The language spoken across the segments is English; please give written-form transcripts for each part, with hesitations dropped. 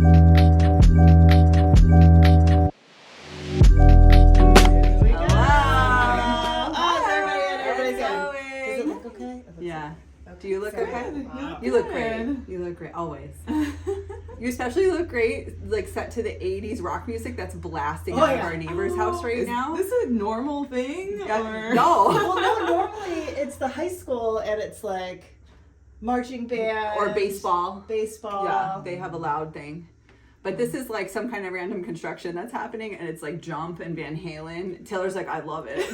Yeah. Do you look okay? Wow. You look great. You look great, always. You especially look great, like set to the 80s rock music that's blasting out of our neighbor's house right now. Is this a normal thing? Or? No. Well, no, normally it's the high school and it's like marching band. Or baseball. Baseball. Yeah, they have a loud thing. But this is like some kind of random construction that's happening, and it's like Jump and Van Halen. Taylor's like, I love it.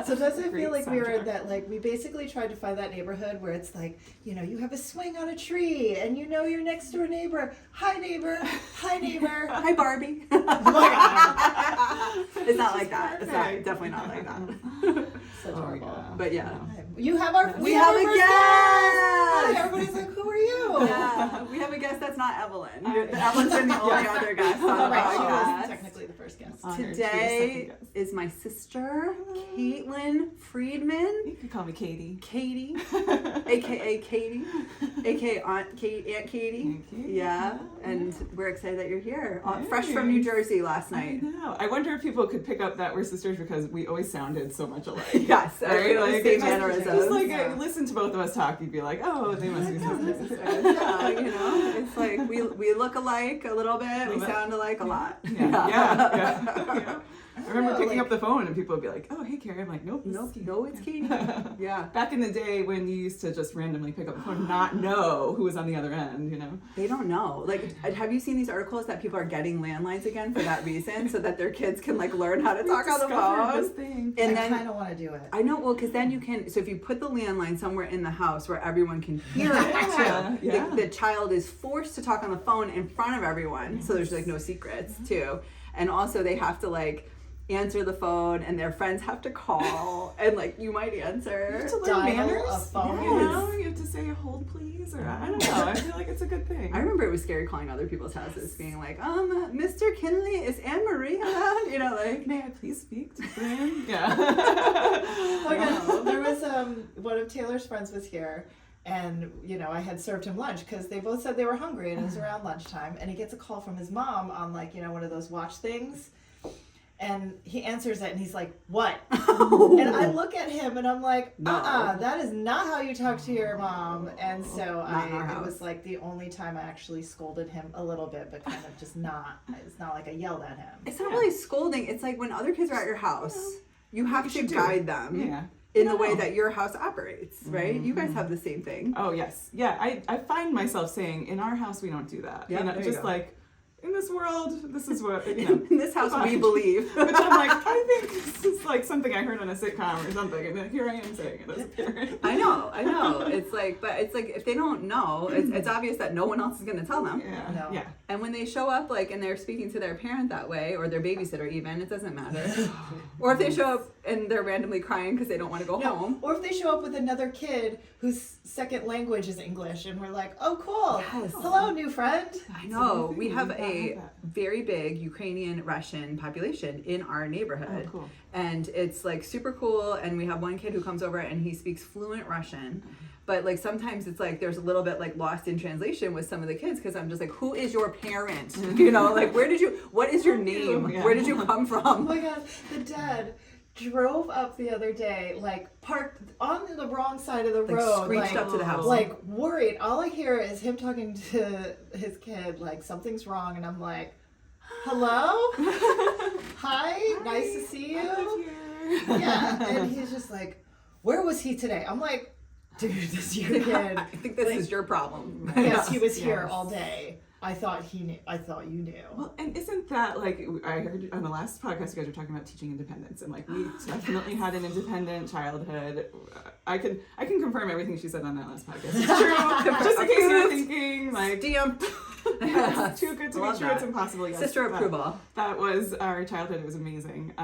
So does it feel like we were that, like, we basically tried to find that neighborhood where it's like, you know, you have a swing on a tree, and you know your next door neighbor. Hi neighbor. Hi neighbor. Hi Barbie. Oh my God. It's not like that. It's not, definitely not like that. So terrible. But yeah. You have our. We have a guest. guest. Hi, everybody's like, who are you? Yeah, we have a guest that's not Evelyn. Evelyn's been the only other guest on the Right, she was podcast. technically the first guest. Today is my sister, Caitlin Friedman. You can call me Katie. Katie, aka Katie, aka Aunt Katie. Yeah, and we're excited that you're here. Fresh from New Jersey last night. I know. I wonder if people could pick up that we're sisters because we always sounded so much alike. Yes, right? Like, same mannerisms. Just like listen to both of us talk, you'd be like, oh, they must be sisters. Yeah, you know, it's like we look alike a little bit. We sound alike a lot. Yeah. I remember picking up the phone and people would be like, oh, hey, Carrie. I'm like, nope. No, it's Katie. Yeah. Back in the day when you used to just randomly pick up the phone and not know who was on the other end, you know? They don't know. Like, have you seen these articles that people are getting landlines again for that reason, so that their kids can like learn how to talk on the phone? This thing. And I then kind of want to do it. I know, well, because then you can. So if you put the landline somewhere in the house where everyone can hear it, Yeah. the child is forced to talk on the phone in front of everyone, so there's like no secrets too. And also they have to like answer the phone, and their friends have to call, and like you might answer. You have to learn Dial manners. a phone. You know, you have to say hold please, or I don't know. I feel like it's a good thing. I remember it was scary calling other people's houses, being like, Mr. Kinley, is Anne Marie around? You know, like, may I please speak to Bryn? Yeah. Okay, there was one of Taylor's friends was here, and you know I had served him lunch because they both said they were hungry, and it was around lunchtime, and he gets a call from his mom on like, you know, one of those watch things, and he answers it and he's like, what? And I look at him and I'm like, that is not how you talk to your mom. And so it was like the only time I actually scolded him a little bit, but kind of just not, it's not like I yelled at him. It's not really scolding. It's like when other kids are at your house, you have to guide them. Yeah. In the way that your house operates, right? You guys have the same thing. Oh yes, yeah. I find myself saying, in our house we don't do that. Yeah, you know, there you just go. like in this world, this is what you know. In this house, we believe. Which I'm like, I think this is like something I heard on a sitcom or something, and then here I am saying it as a parent. I know. It's like, but it's like if they don't know, it's obvious that no one else is going to tell them. Yeah. No. Yeah. And when they show up, like, and they're speaking to their parent that way, or their babysitter even, it doesn't matter. Or if they show up and they're randomly crying because they don't want to go home. Or if they show up with another kid whose second language is English, and we're like, oh, cool. Yes. Hello, new friend. I know. We have a very big Ukrainian Russian population in our neighborhood. Oh, cool. And it's like super cool. And we have one kid who comes over and he speaks fluent Russian. But like sometimes it's like there's a little bit like lost in translation with some of the kids because I'm just like, who is your parent? You know, like what is your name? Yeah. Where did you come Oh from? my God. The dad drove up the other day, like parked on the wrong side of the road. Screeched up to the house. Like worried. All I hear is him talking to his kid, like something's wrong. And I'm like, hello? Hi, nice to see you. Yeah. And he's just like, where was he today? I'm like, dude, this is your kid. I think this is your problem. Yes, he was here all day. I thought he knew. I thought you knew. Well, and isn't that like I heard on the last podcast you guys were talking about teaching independence, and like we definitely had an independent childhood. I can confirm everything she said on that last podcast. It's true. Just in case you're thinking like Stamp. it's too good to Love be true. that. It's impossible. Yes, Sister approval. That was our childhood. It was amazing.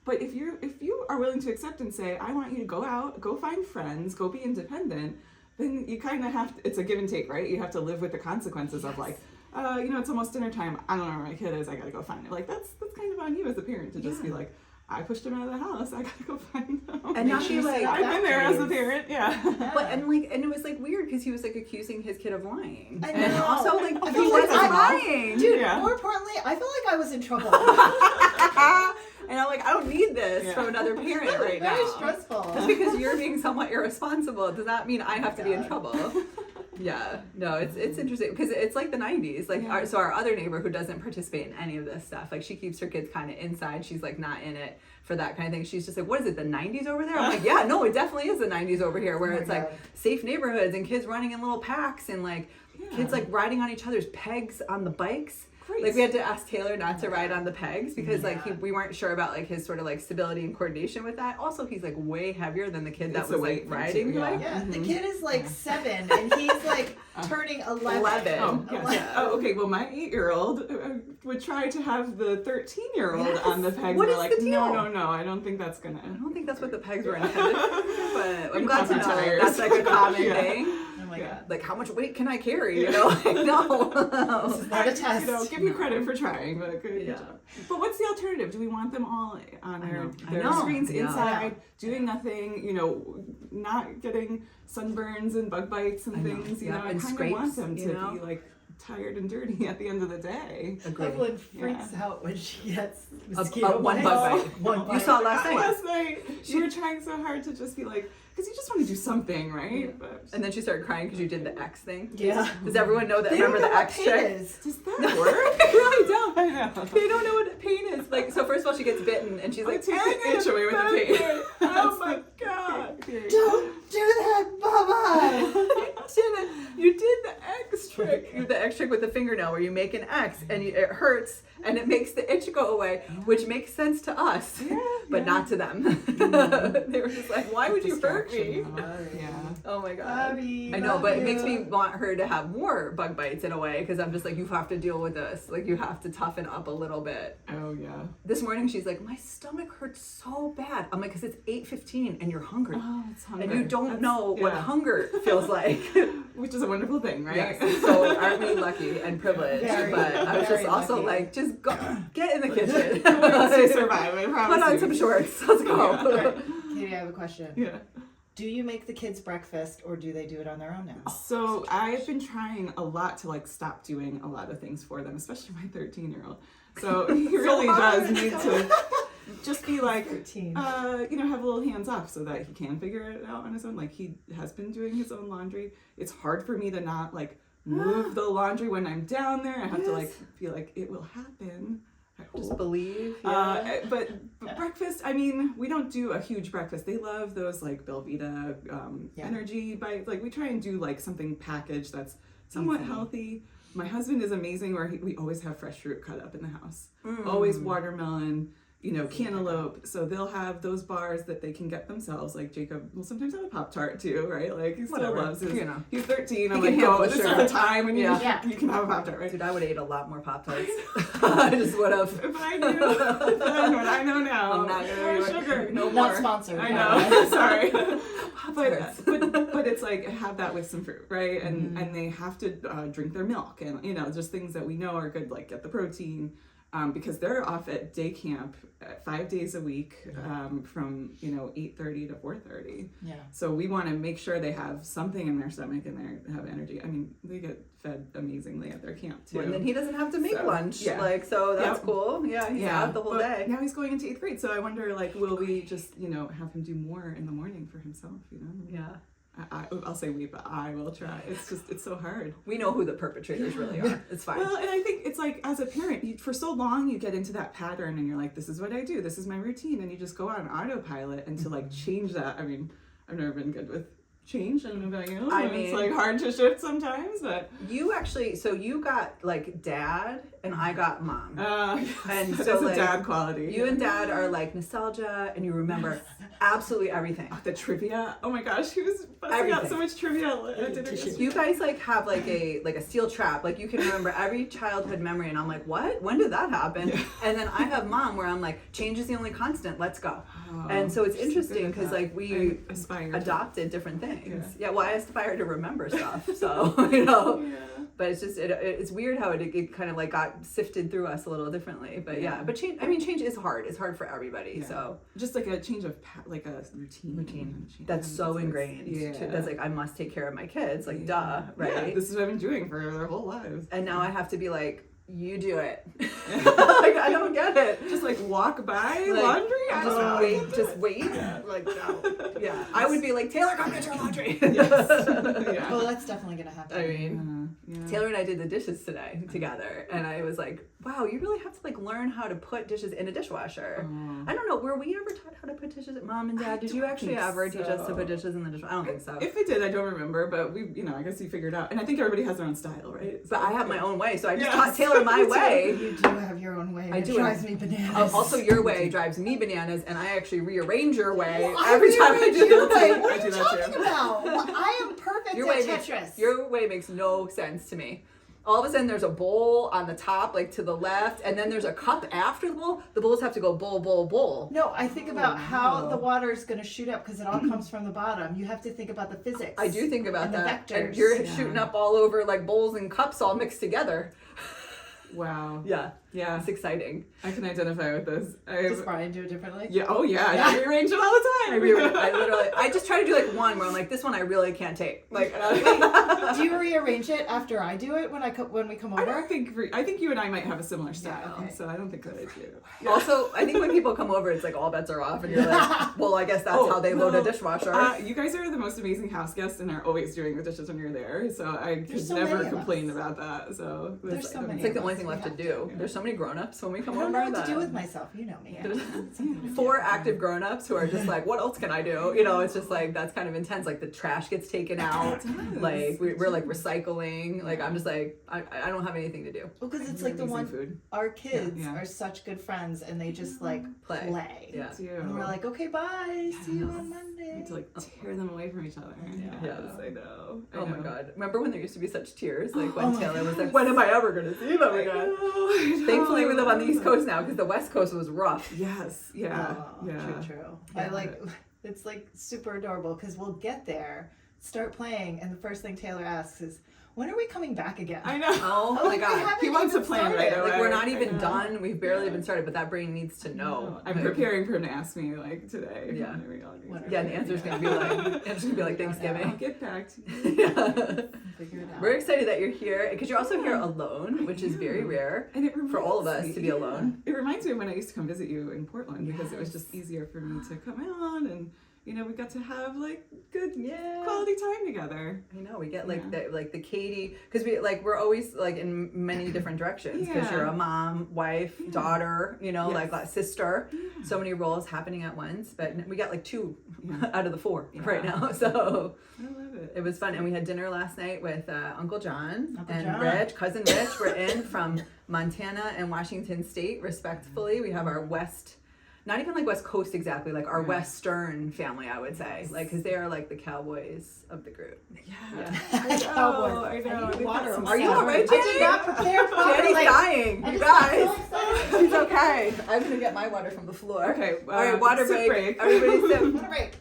But if you are willing to accept and say, I want you to go out, go find friends, go be independent, then you kind of have to, it's a give and take, right? You have to live with the consequences of like, you know, it's almost dinner time. I don't know where my kid is. I got to go find it. Like that's kind of on you as a parent to just be like, I pushed them out of the house. I gotta go find them. And not be like, I've been there as a parent, yeah. but and it was like weird because he was like accusing his kid of lying. I And know. also like I he feel like wasn't I- lying. Dude, Yeah. more importantly, I feel like I was in trouble. And I'm like, I don't need this Yeah. from another parent right now. Very stressful. Just because you're being somewhat irresponsible does not mean I have to be in God. trouble. Yeah, no, it's interesting because it's like the 90s. Like, Yeah. our other neighbor who doesn't participate in any of this stuff, like she keeps her kids kind of inside. She's like not in it for that kind of thing. She's just like, what is it, the 90s over there? I'm like, yeah, no, it definitely is the 90s over here where Oh my it's like God. safe neighborhoods and kids running in little packs and like kids like riding on each other's pegs on the bikes. Great. Like we had to ask Taylor not to ride on the pegs because like Yeah. we weren't sure about like his sort of like stability and coordination with that. Also, he's like way heavier than the kid that It's was a like weight thing, riding. too, yeah. Like, Yeah, the kid is like 7 and he's like turning 11. 11. Oh, yes. 11. Oh, okay. Well, my 8-year-old would try to have the 13-year-old Yes. on the pegs. What We're is like, the deal? no, I don't think that's gonna. I don't think that's what the pegs were intended for, but I'm You'd glad to pop know your tires. that's like a common Yeah. thing. Oh my God. Like, how much weight can I carry? You know, like, no. This is not a test. You know, give you credit for trying, but good Yeah. job. But what's the alternative? Do we want them all on I their know. screens Yeah. inside, doing nothing? You know, not getting sunburns and bug bites and I know. things. You Yeah, know, I and kind of scrapes, want them you to know? be like tired and dirty at the end of the day. Agreed. Evelyn freaks out when she gets A mosquito one bites. bug bite. One You bite. saw last night. Last night, you were trying so hard to just be like, because you just want to do something, right? But And then she started crying because you did the X thing. Yeah. Does everyone know that? They Remember don't know the what X pain trick? is. does that work? They really don't. I know. They don't know what pain is. Like, so first of all, she gets bitten, and she's Like, like, take "I'm the itch gonna away with the bite pain. it." Oh my god! Don't do that, Bubba. You did the X trick. You did the X trick with the fingernail, where you make an X, and it hurts, and it makes the itch go away, which makes sense to us, but not to them. They were just like, "Why would you hurt me?" Yeah. Oh my god. Bobby, I know, love but it makes you. me want her to have more bug bites in a way, because I'm just like, you have to deal with this. Like, you have to toughen up a little bit. Oh yeah. This morning, she's like, my stomach hurts so bad. I'm like, because it's 8:15 and you're hungry. Oh, it's hunger. And you don't That's- know what yeah. hunger feels like. Which is a wonderful thing, right? Yes. So aren't we lucky and privileged? Very, but I was very just also lucky. like, just go, get in the kitchen. To survive, I promise Put on you. some shorts. Let's go. Alright, Katie, I have a question. Yeah. Do you make the kids breakfast or do they do it on their own now? So I've been trying a lot to like stop doing a lot of things for them, especially my 13-year-old. So he really does need to just be like, 13. you know, have a little hands off so that he can figure it out on his own. Like he has been doing his own laundry. It's hard for me to not like move the laundry when I'm down there. I have to like be like, it will happen. Just believe. Yeah. But breakfast, I mean, we don't do a huge breakfast. They love those like Belvita energy bites. Like we try and do like something packaged that's somewhat Easy. healthy. My husband is amazing where we always have fresh fruit cut up in the house. Always watermelon, you know, cantaloupe. So they'll have those bars that they can get themselves. Like Jacob will sometimes have a Pop-Tart too, right? Like he still Whatever, loves his, you know. he's 13. I'm He can like, handle oh, the this is sugar. the time when Yeah. you can have a Pop-Tart, right? Dude, I would have ate a lot more Pop-Tarts. I just would have. If I knew, if I knew what I know now. I'm not gonna more do it. sugar. No Not more. sponsored. I by the know. way. Sorry. Pop-Tarts. but it's like have that with some fruit, right? And they have to drink their milk and you know just things that we know are good, like get the protein. Because they're off at day camp 5 days a week from 8:30 to 4:30. Yeah. So we want to make sure they have something in their stomach and they have energy. I mean, they get fed amazingly at their camp too. And then he doesn't have to make So, lunch. yeah. Like, so that's Yep. cool. Yeah, he's out the whole but day. Now he's going into 8th grade, so I wonder, like, will we just, have him do more in the morning for himself, Yeah. I'll say we, but I will try. It's so hard. We know who the perpetrators really are. It's fine. Well, and I think it's like, as a parent, for so long you get into that pattern and you're like, this is what I do, this is my routine, and you just go on autopilot, and to like change that, I mean, I've never been good with change. I don't know about you. I It's mean- like hard to shift sometimes, but You actually, so you got like dad and I got mom. And that's so, a like, dad quality. You and dad are like nostalgia and you remember absolutely everything. The trivia. Oh my gosh, he was busting out so much trivia at dinner. You guys like have like a steel trap. Like you can remember every childhood memory and I'm like, what? When did that happen? Yeah. And then I have mom where I'm like, change is the only constant. Let's go. Oh, And so it's she's interesting good at because that. like we I aspire to. adopted different things. Yeah. Yeah, well I aspire to remember stuff. So, you know. Yeah. But it's just it's weird how it kind of like got sifted through us a little differently. But yeah, but change. I mean, change is hard. It's hard for everybody. Yeah. So just like a change of like a routine. that's so ingrained. Yeah. That's like I must take care of my kids. Like duh, right? Yeah, this is what I've been doing for their whole lives. And now I have to be like, you do it. Like I don't get it. Just like walk by Like, laundry. I don't know. just wait. Like no. Yeah, I would be like, Taylor, come get your laundry. Yeah. Oh, that's definitely gonna happen. I mean, Yeah. Taylor and I did the dishes today together, and I was like, wow, you really have to like learn how to put dishes in a dishwasher. I don't know, were we ever taught how to put dishes? Mom and Dad, did you actually think ever teach us to so. put dishes in the dishwasher? I don't think so. If it did, I don't remember, but we, I guess we figured out. And I think everybody has their own style, right? But I have my own way, so I just Yes. taught Taylor my Me too. way. You do have your own way. I It do. drives me bananas. Also, your way drives me bananas, and I actually rearrange your way Well, every time I rearrange do your that. way. too. What I are do you that too. talking about? Well, I am perfect Your at way Tetris. makes your way makes no sense to me. All of a sudden, there's a bowl on the top, like to the left, and then there's a cup after the bowl. The bowls have to go bowl, bowl, bowl. No, I think about how wow. the water is going to shoot up because it all comes from the bottom. You have to think about the physics. I do think about And the that. And vectors. you're Yeah. shooting up all over like bowls and cups all mixed together. Wow. Yeah, Yeah. it's exciting. I can identify with this. Does Brian do it differently? Yeah. Oh yeah. I rearrange it all the time. I just try to do like one where I'm like, this one I really can't take. Like, Do you rearrange it after I do it when we come I over? don't think. I think you and I might have a similar style, Yeah, okay. so I don't think that I do. also, I think when people come over, it's like all bets are off, and you're like, well, I guess that's Oh, how they load a well, dishwasher. You guys are the most amazing house guests and are always doing the dishes when you're there, so I could so never many of complain us. about that. So There's so many. It's like the of only us. thing We left to have do. Yeah. There's so many grown-ups when we come I don't over know what that to do with myself. You know me. there's 4 active grown-ups who are just like, what else can I do? You know, it's just like that's kind of intense. Like the trash gets taken out. Like we're like recycling. Like I'm just like I don't have anything to do. Well, because it's like the Amazing one. food. Our kids Yeah. are such good friends, and they just like play. Yeah. Too. And we're like, okay, bye. See you on I Monday. need to like tear them away from each other. Yeah. Yes, I know. I Oh my know. god. Remember when there used to be such tears? Like when Oh my Taylor was God. like, when am I ever gonna see them I again? know. Thankfully we live on the East Coast now because the West Coast was rough. Yes. Yeah. Oh, yeah. True. Yeah. I like. It's like super adorable because we'll get there, start playing, and the first thing Taylor asks is, "When are we coming back again?" I know. Oh my Like, we god. haven't He wants even to plan started. right Like, away. Like we're not I even know. done. We've barely Yeah. even started, but that brain needs to know. I'm Like, preparing for him to ask me like today. Yeah. When are we going? When are Yeah, and the answer's gonna be like We don't know. I'll Thanksgiving. get back to you. Yeah. Figure it out. We're excited that you're here because you're also here alone, which is very rare. And it For all of reminds us to me- be alone. It reminds me of when I used to come visit you in Portland because it was just Yes. easier for me to come on and we got to have like good Yeah. quality time together. I know we get like Yeah. the Katie because we're always like in many different directions because you're Yeah. a mom, wife, Yeah. daughter, Yes. like sister. Yeah. So many roles happening at once, but we got like 2 Yeah. out of the 4 right Yeah. now. So I love it. it was fun, and we had dinner last night with Uncle John Uncle and John. Rich, cousin Rich. We're in from Montana and Washington State, respectively. We have our West. Not even like West Coast exactly, like our Yeah. Western family, I would say, like because they are like the cowboys of the group. Yeah. Cowboys. I know. I need They've got water. some Are you stuff. all right, I did not prepare properly. Jenny's dying, I you just got so guys. excited. She's okay. I'm gonna get my water from the floor. Okay. All right, water sip break. Everybody sip. Water break.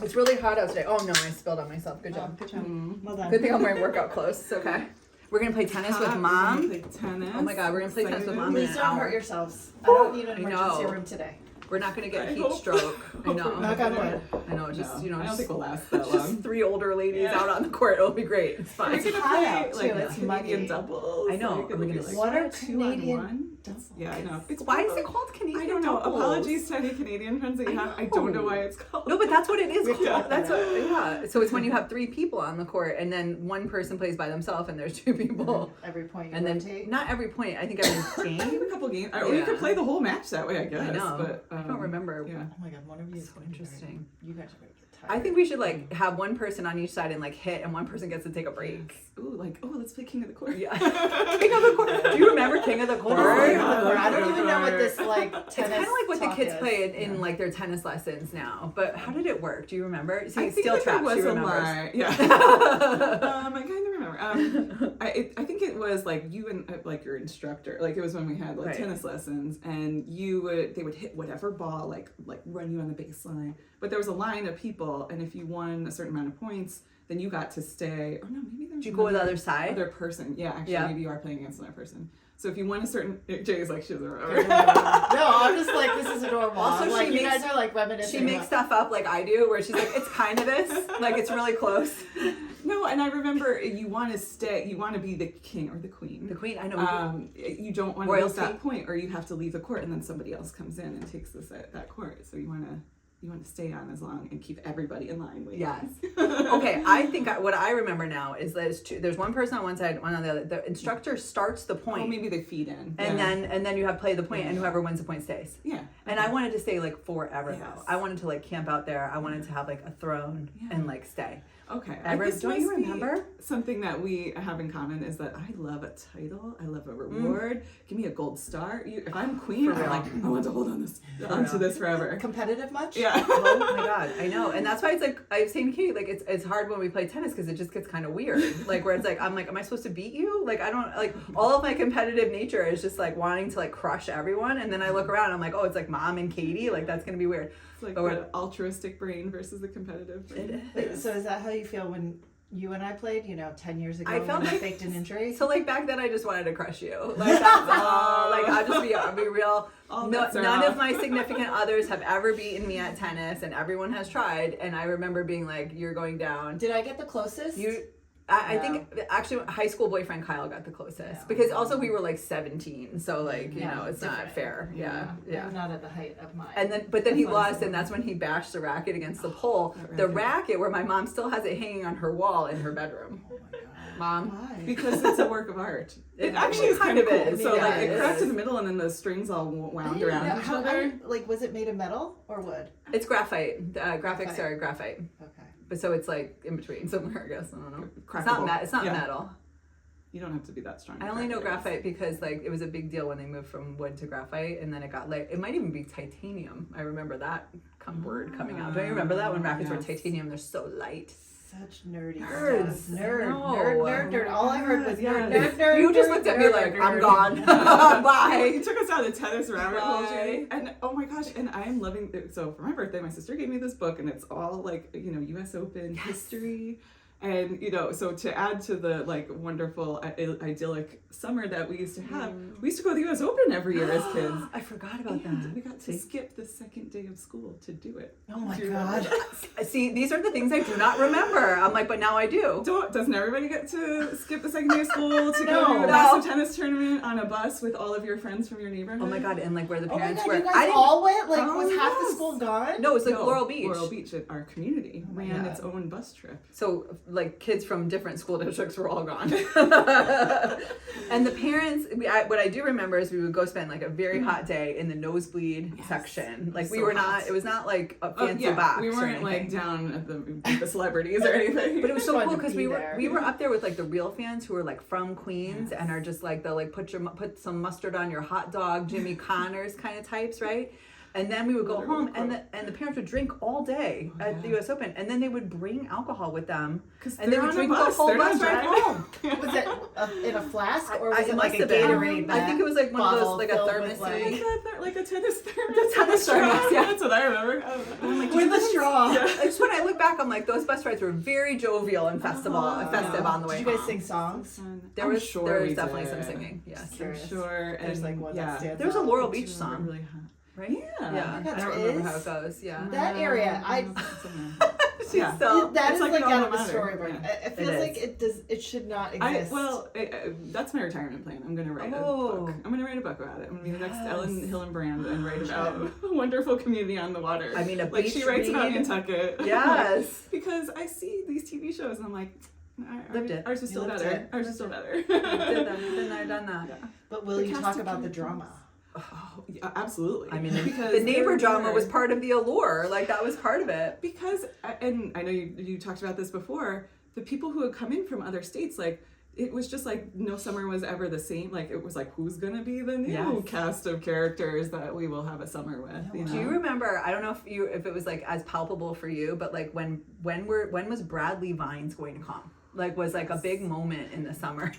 It's really hot out today. Oh no, I spilled on myself. Good job. Good job. Mm. Well done. Good thing I'm wearing workout clothes. It's okay. We're gonna play tennis with mom. Play tennis. Oh my God, we're gonna play tennis with mom. Please an don't hour. hurt yourselves. I don't need an I emergency know. room today. We're not gonna get I heat hope- stroke. I hope know. we're Knock on wood. I know. Just No, you know. I don't just, think we'll last that just long. 3 older ladies Yeah. out on the court. It'll be great. It's We're fine. It's gonna hot play out, too. like It's Canadian muggy. doubles. I know. Like, Are we it'll gonna be, What are 2-on-1? Canadian Yeah, I know. It's Why is called- it called Canadian I don't know. doubles? Apologies to any Canadian friends that you have. I don't know why it's called. No, but that's what it is called. Yeah. That's what. Yeah. So it's when you have 3 people on the court, and then one person plays by themselves, and there's 2 people. Every point you And then rotate. not every point. I think every I game. have a couple games. Or you Yeah. could play the whole match that way, I guess. I know. But, I don't remember. Yeah. Oh my god, one of you is So gonna be interesting. very- You guys are gonna get tired. I think we should like have one person on each side and like hit, and one person gets to take a break. Ooh, let's play King of the Court. Yeah. King of the Court. Do you remember King of the Court? Oh my I God. don't even know what this like It's tennis. kind of like what the talk kids is. play in like their tennis lessons now. But how did it work? Do you remember? See, I think steel that trap. there was She a remembers. lie. Yeah. I kind of remember. I think it was like you and like your instructor. Like it was when we had like Right. tennis lessons, and they would hit whatever ball like run you on the baseline. But there was a line of people, and if you won a certain amount of points, then you got to stay. Oh no, maybe there's. Do you go with the another- other side? Other person, yeah. Actually, Yeah. maybe you are playing against another person. So if you want a certain, Jay's like she doesn't remember. No, I'm just like, this is adorable. Also, I'm like, she you makes- guys are like reminiscing. She makes stuff up like I do, where she's like, it's kind of this, like it's really close. No, and I remember you want to stay. You want to be the king or the queen. The queen, I know. You don't want to Royalty. lose that point, or you have to leave the court, and then somebody else comes in and takes that court. So you want to stay on as long and keep everybody in line. Waiting. Yes. Okay, I think what I remember now is that there's one person on one side, one on the other. The instructor starts the point, Oh, maybe they feed in. and Yeah. then you have play the point, and whoever wins the point stays. Yeah. And I wanted to stay like forever Yes. though. I wanted to like camp out there. I wanted to have like a throne and like stay. Okay. Don't you must be remember? Something that we have in common is that I love a title. I love a reward. Give me a gold star. If I'm queen, For I'm like, I want to hold on onto this forever. Competitive much? Yeah. Oh my god, I know, and that's why it's like I was saying to Katie, like it's hard when we play tennis because it just gets kind of weird, like where it's like I'm like, am I supposed to beat you? Like I don't like all of my competitive nature is just like wanting to like crush everyone, and then I look around, I'm like, oh, it's like Mom and Katie, like that's gonna be weird. It's like But the altruistic brain versus the competitive brain. Wait, so is that how you feel when you and I played, 10 years ago I felt when I like- faked an injury? So like back then, I just wanted to crush you. Like that's all. Like I'll be real. All No, bets are none off. of my significant others have ever beaten me at tennis, and everyone has tried. And I remember being like, "You're going down." Did I get the closest? I think actually high school boyfriend Kyle got the closest because also we were like 17, so like you know it's not different. fair. Yeah. I'm not at the height of mine. And then he lost, and that's when he bashed the racket against the pole. that The racket. racket where my mom still has it hanging on her wall in her bedroom. Oh my god. Mom. Why? Because it's a work of art. It It actually is kind of kind of cool. is. So Yeah, like it it cracked is. in the middle, and then the strings all wound Yeah, around each other. like, was it made of metal or wood? It's graphite. Graphics Graphite. are graphite. Okay. But so it's like in between somewhere, I guess. I don't know. It's Crackable. not It's not Yeah. metal. You don't have to be that strong. to I only know crack it. graphite because like it was a big deal when they moved from wood to graphite, and then it got like it might even be titanium. I remember that word coming out. Don't you remember that when rackets were Yes. titanium? They're so light. Such nerdy Nerds. stuff. Nerd, No. nerd. All I heard was Yeah. nerd. You just nerd, looked at me nerd, like nerd, I'm nerd. gone. Well, Bye. you took us down the tennis rabbit hole, Bye. Jay. And oh my gosh, and I am loving it. So for my birthday, my sister gave me this book, and it's all like, US Open history. And, so to add to the like wonderful idyllic summer that we used to have, we used to go to the US Open every year as kids. I forgot about And that. we got to skip the second day of school to do it. Oh my Do you remember? god. See, these are the things I do not remember. I'm like, but now I do. Doesn't everybody get to skip the second day of school to go No. to a No. massive tennis tournament on a bus with all of your friends from your neighborhood? Oh my god, and like where the Oh my parents god, were. you guys I didn't. all went? Like, Oh, was half the yes. school gone? No, it's like No, Laurel Beach. Laurel Beach, our community, Oh my ran God. its own bus trip. So like kids from different school districts were all gone. And the parents, what I do remember is we would go spend like a very hot day in the nosebleed Yes. section. Like we So were hot. not. It was not like a Oh, fancy yeah, box. we or weren't like anything. down at the celebrities or anything. But it was so Fun cool to because be we there. were up there with like the real fans who were like from Queens and are just like they'll like put some mustard on your hot dog, Jimmy Connors kind of types, right? And then we would go Literal home and the parents would drink all day at the US Open, and then they would bring alcohol with them, 'Cause and they they're would on a drink the bus, whole they're not bus ride driving. home. Was it in a flask or was I- it it like must a have been. Gatorade? I think it was like one of those bottle like a filled thermos with, like- thing. Like a tennis thermos. The tennis thermos, yeah. That's what I remember. I'm like, With a straw. Just when I look back, I'm like, those bus rides were very jovial and festive on the way Did you guys home. sing songs? There I'm was sure there was we definitely did. some singing. Yes, I'm Curious. sure. There's, and like, one that yeah. stands there was a out. Laurel I Beach do song, remember really hot. right? Yeah. Yeah. Oh my God, I don't there remember how is? it goes. Yeah. That area, She's Yeah. so. that It's is like like an out alma of a mater. storybook. Yeah. It feels It like is. it should not exist. That's my retirement plan. I'm gonna write a Oh. book. I'm gonna write a book about it. I'm gonna be the next Yes. Ellen Hillenbrand and write about a wonderful community on the water. I mean, a like beach she writes about read. Nantucket. Yes. Because I see these TV shows and I'm like, Lived it. ours was still You lived better. it. Ours was still better. Did that. Been there, done that. Yeah. But will The you cast talk of about the characters. drama? Oh, yeah, absolutely. I mean, because the neighbor they're drama there. was part of the allure. Like that was part of it. Because, and I know you talked about this before, the people who had come in from other states, like, it was just like no summer was ever the same. Like, it was like, who's gonna be the new Yes. cast of characters that we will have a summer with? You know? Do you remember? I don't know if it was like as palpable for you, but like when was Bradley Vines going to come? Like was like a big moment in the summer.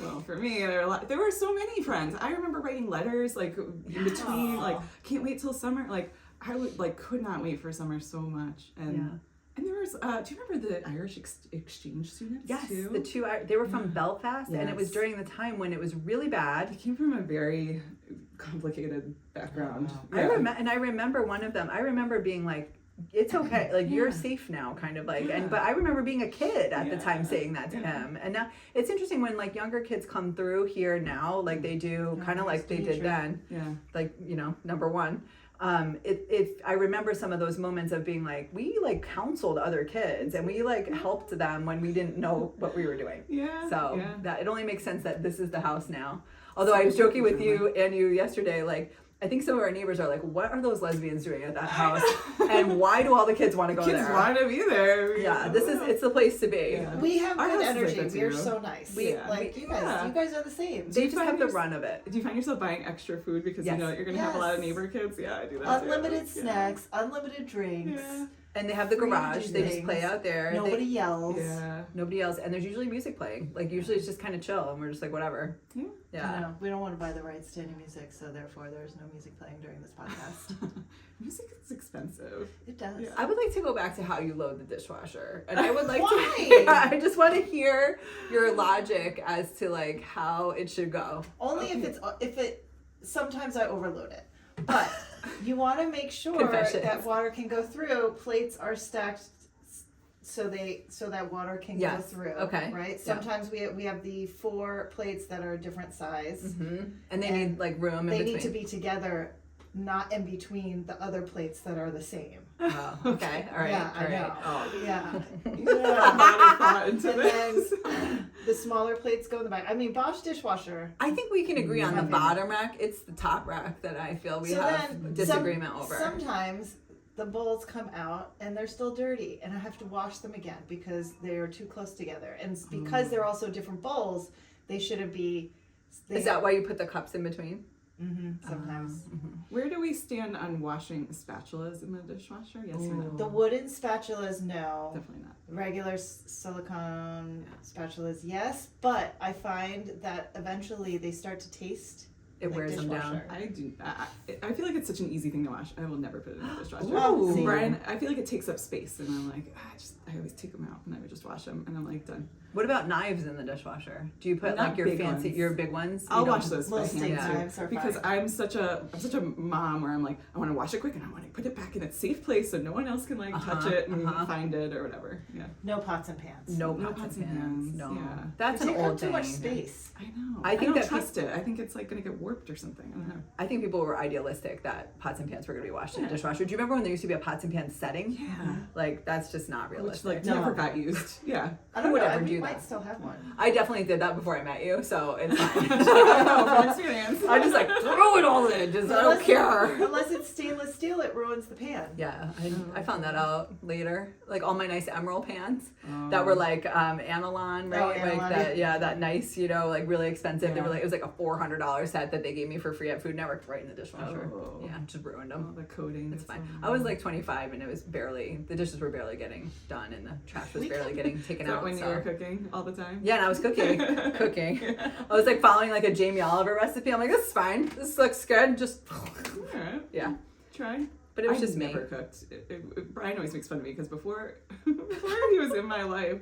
Well, for me, there were so many friends. I remember writing letters like in between, like, can't wait till summer. Like, I would could not wait for summer so much, and Yeah. and there Do you remember the Irish exchange students? Yes, too? the two, they were from Belfast, and it was Yes. during the time when it was really bad. They came from a very complicated background. Wow. I remember one of them. I remember being like, "It's okay, like you're safe now," kind of like. And but I remember being a kid at the time saying that to him. And now it's interesting when like younger kids come through here now, like they do, kind of like they did then. Yeah. Like number one. I remember some of those moments of being like, we like counseled other kids and we like helped them when we didn't know what we were doing. Yeah. So that it only makes sense that this is the house now. Although I was joking with you yesterday, like I think some of our neighbors are like, what are those lesbians doing at that house? And why do all the kids want to go Kids there? want to be there. Yeah, it's the place to be. Yeah. We have Our good house is like energy. that We're too. so nice. You guys are the same. They you just find have the yours- run of it. Do you find yourself buying extra food because you Yes. know that you're going to have a lot of Yes. neighbor kids? Yeah, I do that too. Unlimited Yeah. snacks, unlimited drinks. Yeah. And they have the Free to garage. do They just play things. out there. Nobody yells. Yeah. Nobody else. And there's usually music playing. Like usually it's just kind of chill and we're just like, whatever. Yeah. Yeah. No, we don't want to buy the rights to any music, so therefore there's no music playing during this podcast. Music is expensive. It does. Yeah. I would like to go back to how you load the dishwasher. And I would like Why? to I just want to hear your logic as to like how it should go. Only if it sometimes I overload it. But you want to make sure Confessions. that water can go through. Plates are stacked so that water can go Yes. through. Okay. Right? Yeah. Sometimes we have the 4 plates that are different size. And they And need like room in They between. need to be together, not in between the other plates that are the same. Oh, okay. All right. Yeah, all I right. know. Oh. Yeah. A lot of thought into And this. then the smaller plates go in the back. I mean, Bosch dishwasher. I think we can agree on the Okay. bottom rack. It's the top rack that I feel we have disagreement over. Sometimes the bowls come out and they're still dirty, and I have to wash them again because they are too close together. And because they're also different bowls, they shouldn't be. Is that why you put the cups in between? Sometimes Where do we stand on washing spatulas in the dishwasher? Yes or no? the wooden spatulas, no. Definitely not. Regular silicone spatulas, yes. But I find that eventually they start to taste. It like wears them down. dishwasher. I do. I feel like it's such an easy thing to wash. I will never put it in the dishwasher. Oh, see. Brian, I feel like it takes up space, and I'm like, I always take them out, and I would just wash them, and I'm like done. What about knives in the dishwasher? Do you put Not like your big fancy, ones. your big ones? You I'll don't- wash those by Little hand steak too, knives are because fine. I'm such a mom where I'm like, I want to wash it quick, and I want to put it back in its safe place so no one else can like touch it and find it or whatever. Yeah. No pots and pans. No pots and pans. No, yeah. that's They an take up old too thing. much space. I know. I think don't that trust it. I think it's like gonna get warped or something. I don't know. I think people were idealistic that pots and pans were going to be washed in the dishwasher. Do you remember when there used to be a pots and pans setting? Yeah. Like that's just not Which realistic. like No. never got used. Yeah. I don't Who would know. ever I do might that? still have one. I definitely did that before I met you, so it's fine. From experience. I just like throw it all in. Just I don't care. Unless it's stainless steel, it ruins the pan. Yeah, I found that out later. Like all my nice emerald pans Oh. that were like Analon, right? Oh, Like Analon. that nice, like really expensive. They were Yeah. like it was like a $400 set that they gave me for free at Food Network right in the dishwasher. Oh. Yeah, just ruined Oh, them. the coating. It's is fine. so I was like 25 and it was the dishes were barely getting done and the trash was barely getting taken Is that out. when you so. were cooking all the time? Yeah, and I was cooking. I was like following like a Jamie Oliver recipe. I'm like, this is fine. This looks good. Just Alright. yeah. Try. But it was I just never me. cooked. Brian always makes fun of me because before he was in my life,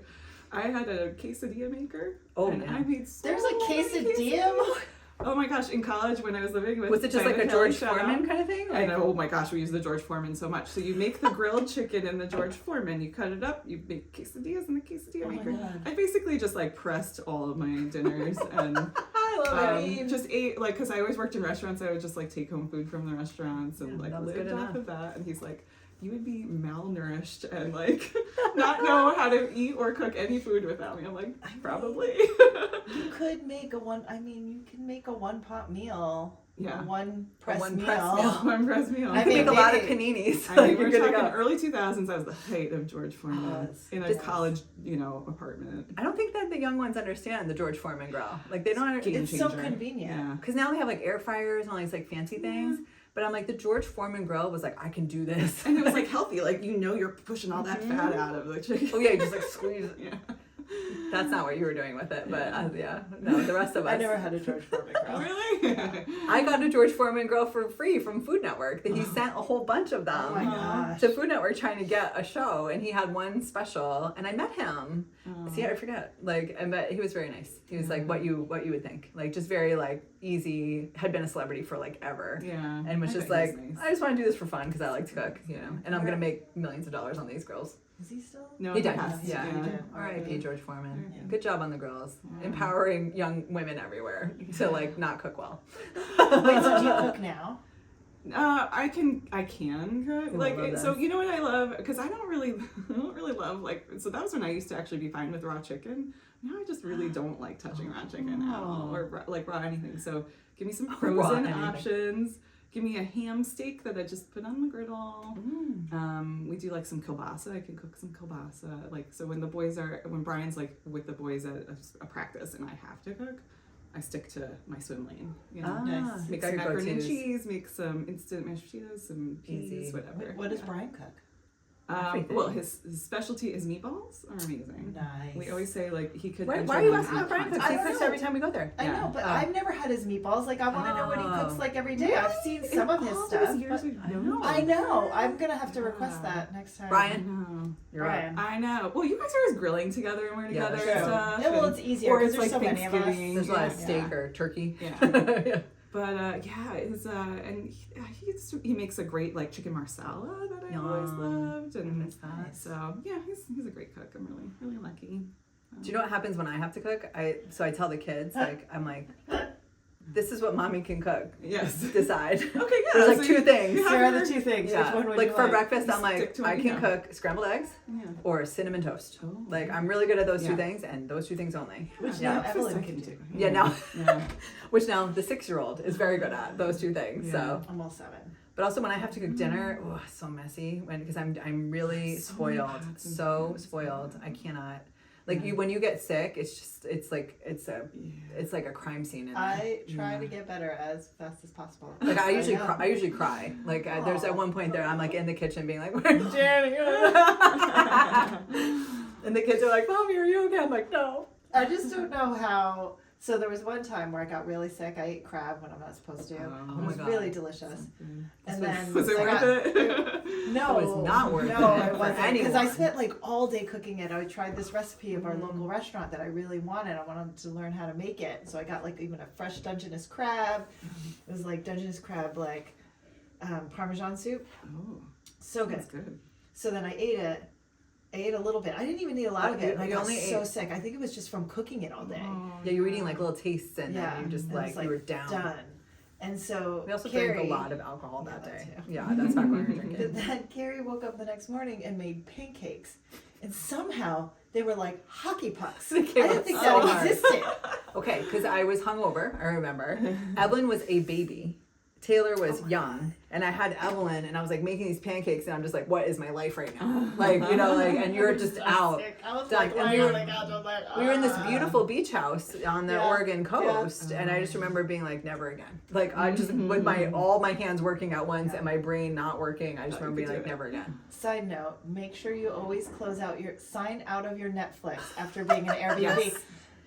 I had a quesadilla maker. Oh, and man. I made so There's a many quesadilla. Oh my gosh! In college, when I was living with Was it just like a China George Hill, shout Foreman out. kind of thing? I Like, know. Oh my gosh, we use the George Foreman so much. So you make the grilled chicken in the George Foreman. You cut it up. You make quesadillas in the quesadilla Oh my maker. God. I basically just like pressed all of my dinners and I love it. just ate like because I always worked in restaurants. I would just like take home food from the restaurants and Yeah, like that was lived good off enough. of that. And he's like, you would be malnourished and like not know how to eat or cook any food without me. I'm like, probably. You could make you can make a one-pot meal. Yeah. A one-press one meal. press meal. One press meal. I I mean, make a lot of maybe- paninis. I mean, You're we're good to talking go. early 2000s. That was the height of George Foreman Yes. in a Yes. college, apartment. I don't think that the young ones understand the George Foreman grill. Like they don't Game It's so changer. convenient. Yeah. because now they have like air fryers and all these like fancy things. But I'm like the George Foreman grill was like I can do this. And it was like healthy, like you're pushing all that fat out of the chicken. oh yeah, you just like squeeze it. Yeah. That's not what you were doing with it, but no, the rest of us. I never had a George Foreman girl. Really? I got a George Foreman girl for free from Food Network. That he sent a whole bunch of them Oh my gosh. to Food Network trying to get a show, and he had one special, and I met him. See, I forget. Like, I met. He was very nice. He was like what you would think, like just very like easy. Had been a celebrity for like ever. Yeah. And was I just bet like, he's nice. I just want to do this for fun because I like to cook, you know, and I'm gonna make millions of dollars on these girls. Is he still? No, He died. passed, Yeah. He did. R.I.P. George Foreman. Yeah. Good job on the girls, Yeah. empowering young women everywhere to like not cook well. Wait, so do you cook now? I can cook. I Like, love so this. you know what I love? Because I don't really love, like, so that was when I used to actually be fine with raw chicken. Now I just really don't like touching raw chicken at all, or like raw anything. So give me some Raw frozen anything. options. Give me a ham steak that I just put on the griddle. We do like some kielbasa. I can cook some kielbasa. Like, so when Brian's like with the boys at a practice and I have to cook, I stick to my swim lane. You know, Nice. make got some your macaroni and go-tos. cheese, make some instant mashed potatoes, some peas, Easy. whatever. What does Brian cook? Everything. Well, his specialty is meatballs are amazing. Nice. We always say like he could. Why enter are you these asking about Brian contests. cooks? He I don't cooks know. every time we go there. I Yeah. know, but Oh. I've never had his meatballs. Like, I want to know what he Oh. cooks like every day. I've seen some of his All stuff. these years but- we've I known. know. I know. I'm gonna have to Yeah. request that next time. I Brian, know. you're right. Brian. I know. Well, you guys are always grilling together and we're Yeah, together true. and stuff. Yeah, well, and- it's easier Or because it's there's like so many of us. Thanksgiving. There's a lot of Yeah. steak or turkey. Yeah. Yeah. But yeah, his and he makes a great like chicken marsala that I always Yum. loved, I and miss that. so yeah, he's a great cook. I'm really lucky. Do you know what happens when I have to cook? I tell the kids, like, I'm like, this is what mommy can cook. Yes. Decide. Okay, yeah. There's like so two you- things. you have Here are your- the two things. Yeah. Which one would Like you for like? breakfast, You I'm like, stick to what I you can know. cook scrambled eggs Yeah. or cinnamon toast. Oh. Like, I'm really good at those two Yeah. things and those two things only. Which Yeah. now Breakfast Evelyn I can do. Yeah, now, Yeah. which now the 6-year-old is very good at those two things. So, Almost 7. but also when I have to cook dinner, oh, it's so messy because I'm really So spoiled, many pots and so pans. spoiled. I cannot. Like Yeah. you, when you get sick, it's like a crime scene in there. I try Yeah. to get better as fast as possible. Like I usually know. cry. I usually cry. Like there's at one point there, I'm like in the kitchen being like, Oh. "Where's Jenny?" And the kids are like, "Mommy, are you okay?" I'm like, "No." I just don't know how. So there was one time where I got really sick. I ate crab when I'm not supposed to. Oh it my was God. really delicious. And then Was it I worth got- it? No, It was not worth no, it it for wasn't. Because I anyone. spent like all day cooking it. I tried this recipe of our local restaurant that I really wanted. I wanted to learn how to make it. So I got like even a fresh Dungeness crab. It was like Dungeness crab, like Parmesan soup. Oh, So good. that's good. So then I ate it. I ate a little bit. I didn't even eat a lot of it. And I You got only so ate- sick. I think it was just from cooking it all day. Oh, Yeah, you were eating like little tastes and Yeah, then you just and it's like you were down. Done. And so We also Carrie, drank a lot of alcohol Yeah, that that day. too. Yeah, that's back when we were But drinking. then Carrie woke up the next morning and made pancakes. And somehow they were like hockey pucks. I They came didn't out think so that hard. existed. Okay, because I was hungover. I remember. Evelyn was a baby. Taylor was young, and I had Evelyn, and I was like making these pancakes, and I'm just like, what is my life right now? Like, you know, like, and you're just out. I was Done. like, And lying we on were- the couch. I was like, We were in this "Ah." beautiful beach house on the Yeah, Oregon coast, and I just remember being like, never again. Like, I just with all my hands working at once and my brain not working. I just Oh, you remember being could like, do it. never again. Side note, make sure you always sign out of your Netflix after being an Airbnb. Yes.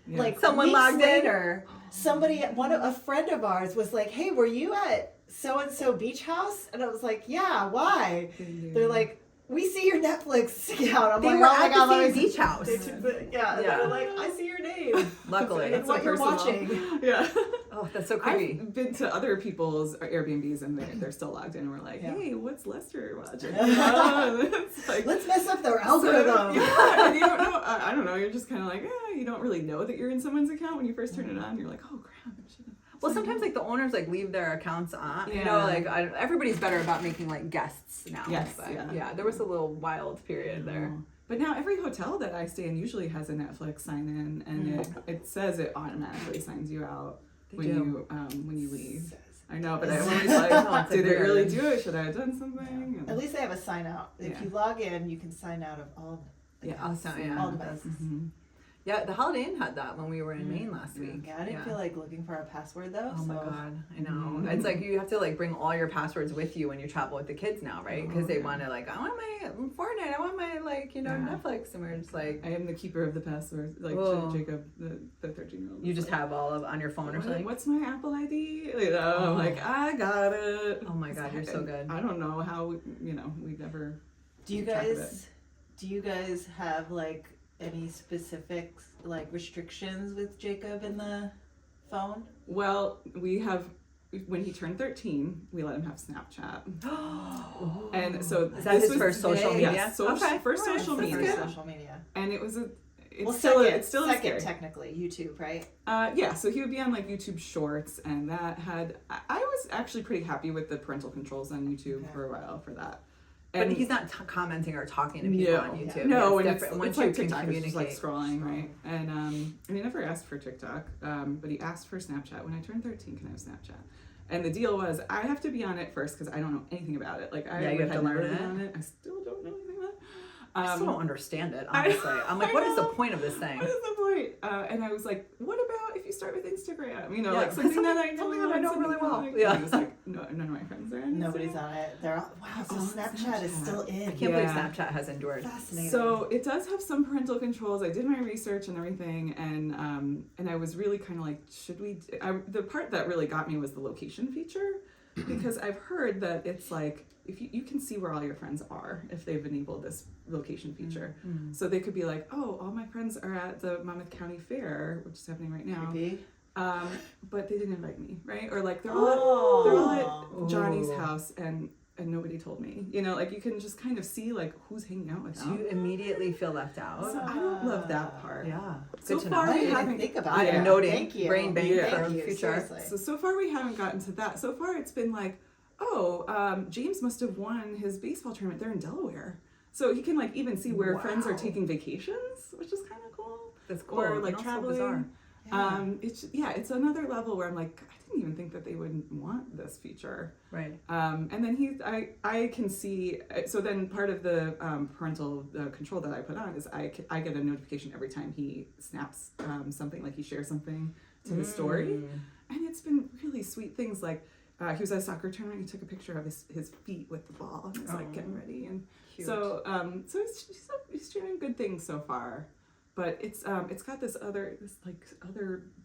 Yeah. Like Someone weeks logged in. later, somebody, a friend of ours was like, "Hey, were you at so and so beach house?" And I was like, "Yeah, why?" They're like, "We see your Netflix account." I'm They like, were "Oh my at god, the let same me beach house. They took the, yeah, Yeah. they're like, "I see your name Luckily. and what you're personal. watching." Yeah. Oh, that's so creepy. I've been to other people's Airbnbs and they're still logged in and we're like, Yeah. hey, what's Lester watching? It's like, Let's mess up their so, algorithm. yeah, and you don't know. I don't know. You're just kind of like, you don't really know that you're in someone's account when you first turn it on. You're like, oh crap, I should have. Well, sometimes like the owners like leave their accounts on. You know, Yeah. like everybody's better about making like guests now. Yes, but, yeah. there was a little wild period there. But now every hotel that I stay in usually has a Netflix sign in, and it says it automatically signs you out They when do. you leave. Says. I know, but I'm It's- always No, like, it's did it weird. really do it? Should I have done something? And- At least they have a sign out. If Yeah. you log in, you can sign out of all. Yeah, accounts, also, yeah. all that's- devices. Mhm. Yeah, the Holiday Inn had that when we were in Maine last week. Yeah, I didn't feel like looking for a password though. Oh my so. god, I know. It's like you have to like bring all your passwords with you when you travel with the kids now, right? Because they want to like, I want my Fortnite, I want my like, you know, Netflix, and we're just like, I am the keeper of the password, like Jacob, the 13-year-old. You just have all of on your phone or something. What's my Apple ID? You know, I'm like, I got it. Oh my god, you're so good. I don't know how, you know, we never. Do you guys have like any specific like restrictions with Jacob in the phone? Well, we have. When he turned 13, we let him have Snapchat. And so is that his first social media? Yes, first social That's media. Social media. And it was it's second, still second technically YouTube, right? Yeah, so he would be on like YouTube Shorts, and that had I was actually pretty happy with the parental controls on YouTube for a while for that. But he's not commenting or talking to people on YouTube. No, it's and different. it's Once like you can TikTok, it's just like communicate. scrolling, right? And he never asked for TikTok, but he asked for Snapchat. When I turned 13, can I have Snapchat? And the deal was I have to be on it first because I don't know anything about it. Like you have to learn it. On it. I still don't know anything about it. I still don't understand it, honestly. I'm like, what is the point of this thing? What is the point? And I was like, what about if you start with Instagram? You know, Yeah, like something that I know. something that I know really well. Like, Yeah. And I was like, no, none of my friends are on Nobody's Instagram. on it. They're all, wow. So Oh, Snapchat is Snapchat. still in. I can't believe Snapchat has endured. Fascinating. So it does have some parental controls. I did my research and everything, and I was really kind of like, should we? The part that really got me was the location feature, because I've heard that it's like if you can see where all your friends are if they've enabled this location feature. So they could be like, oh, all my friends are at the Monmouth County Fair, which is happening right now. Creepy. But they didn't invite me, right? Or like they're all at Johnny's Ooh. house and nobody told me. You know, like you can just kind of see like who's hanging out with So them. you immediately feel left out. So I don't love that part. Yeah. So Good to far know. I we didn't haven't even think about I it. am noting Thank you. brain bank Yeah. for Thank you. future. Seriously. So far we haven't gotten to that. So far it's been like, James must have won his baseball tournament. They're in Delaware. So he can like even see where friends are Wow. taking vacations, which is kind of cool. That's cool. Or and like also traveling. bizarre. It's another level where I'm like, I didn't even think that they would want this feature. Right. And then I can see. So then part of the parental control that I put on is I get a notification every time he snaps something, like he shares something to his story, and it's been really sweet things like. He was at a soccer tournament. He took a picture of his feet with the ball and was like getting ready, and Cute. so he's doing good things so far. But it's got this other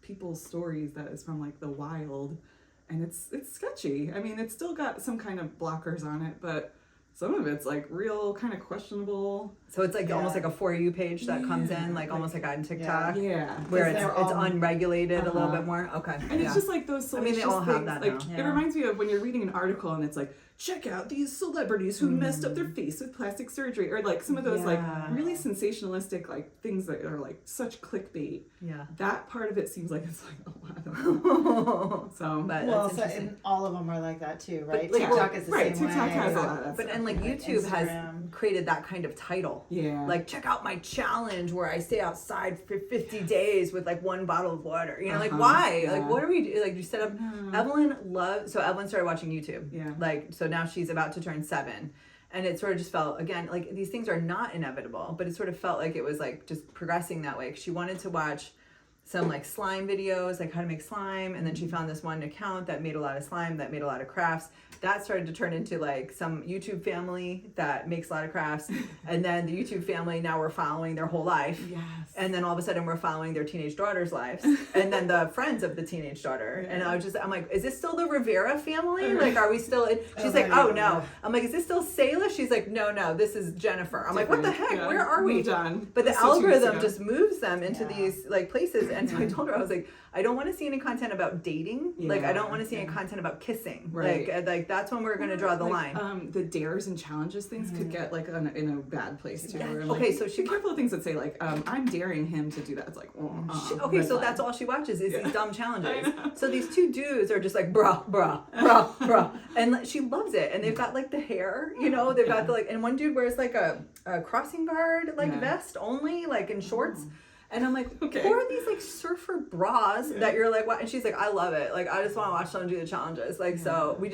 people's stories that is from like the wild, and it's sketchy. I mean, it's still got some kind of blockers on it, but some of it's like real kind of questionable. So it's like almost like a For You page that comes in, like almost like on TikTok, Yeah. where it's they're all- unregulated a little Uh-huh. bit more. Okay. And it's just like those I mean, salacious they all have things. that Like now. it Yeah. reminds me of when you're reading an article and it's like, check out these celebrities who messed up their face with plastic surgery, or like some of those like Yeah. really sensationalistic like things that are like such clickbait. Yeah. That part of it seems like it's like a lot of so. But Well, that's so, interesting. and all of them are like that too, right? like, TikTok is the right, same TikTok way. has a lot of that But stuff. and like Like YouTube has Instagram. created that kind of title. Yeah. Like, check out my challenge where I stay outside for 50 days with like one bottle of water. You know, like why? Yeah. Like, what are we like? You set up. Evelyn Evelyn started watching YouTube. Yeah. Like, so now she's about to turn 7. And it sort of just felt, again, like these things are not inevitable, but it sort of felt like it was like just progressing that way. 'Cause she wanted to watch some like slime videos, like how to make slime. And then she found this one account that made a lot of slime, that made a lot of crafts. That started to turn into like some YouTube family that makes a lot of crafts. And then the YouTube family, now we're following their whole life. Yes. And then all of a sudden we're following their teenage daughter's lives. And then the friends of the teenage daughter. And I'm like, is this still the Rivera family? Like, are we still, she's like, oh no. I'm like, is this still Sayla? She's like, no, this is Jennifer. I'm like, what the heck? Yeah. Where are we? Moved on. But the This was 2 weeks algorithm ago. just moves them into Yeah. these like places. And so I told her, I was like, I don't want to see any content about dating. Like, I don't Yeah, want to see any yeah. content about kissing. Right. Like that's when we're going to draw the line. The dares and challenges things could get like in a bad place too. where, like, Okay, so she be careful of things that say like, I'm daring him to do that. It's like, Okay, red so flag. that's all she watches is Yeah. these dumb I challenges. know. So these 2 dudes are just like bruh, and she loves it. And they've got like the hair, you know, they've got the like, and one dude wears like a crossing guard like Yeah. vest only, like in shorts. And I'm like, Okay. who are these like surfer bras that you're like, what? And she's like, I love it. Like, I just want to watch them do the challenges. Like, so we